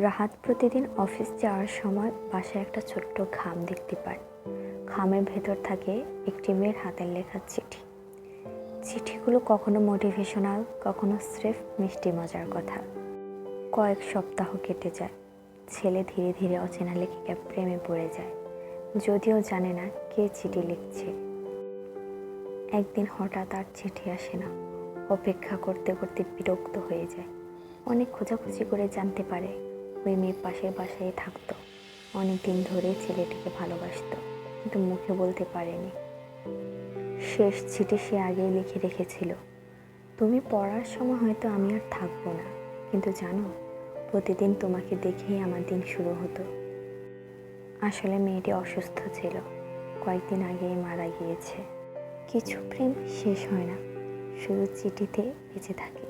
রাহাত প্রতিদিন অফিস যাওয়ার সময় বাসায় একটা ছোট্ট খাম দেখতে পায়। খামের ভেতর থাকে একটি মেয়ের হাতের লেখা চিঠি। চিঠিগুলো কখনো মোটিভেশনাল, কখনো স্রেফ মিষ্টি মজার কথা। কয়েক সপ্তাহ কেটে যায়। ছেলে ধীরে ধীরে অচেনা লেখিকার প্রেমে পড়ে যায়, যদিও জানে না কে চিঠি লিখছে। একদিন হঠাৎ আর চিঠি আসে না। অপেক্ষা করতে করতে বিরক্ত হয়ে যায়। অনেক খোঁজাখুঁজি করে জানতে পারে ওই মেয়ে পাশের বাসায় থাকতো, অনেক দিন ধরে ছেলেটিকে ভালোবাসতো, কিন্তু মুখে বলতে পারেনি। শেষ চিঠি সে আগেই লিখে রেখেছিল, তুমি পড়ার সময় হয়তো আমি আর থাকবো না, কিন্তু জানো, প্রতিদিন তোমাকে দেখেই আমার দিন শুরু হতো। আসলে মেয়েটি অসুস্থ ছিল, কয়েকদিন আগেই মারা গিয়েছে। কিছু প্রেম শেষ হয় না, শুধু চিঠিতে বেঁচে থাকে।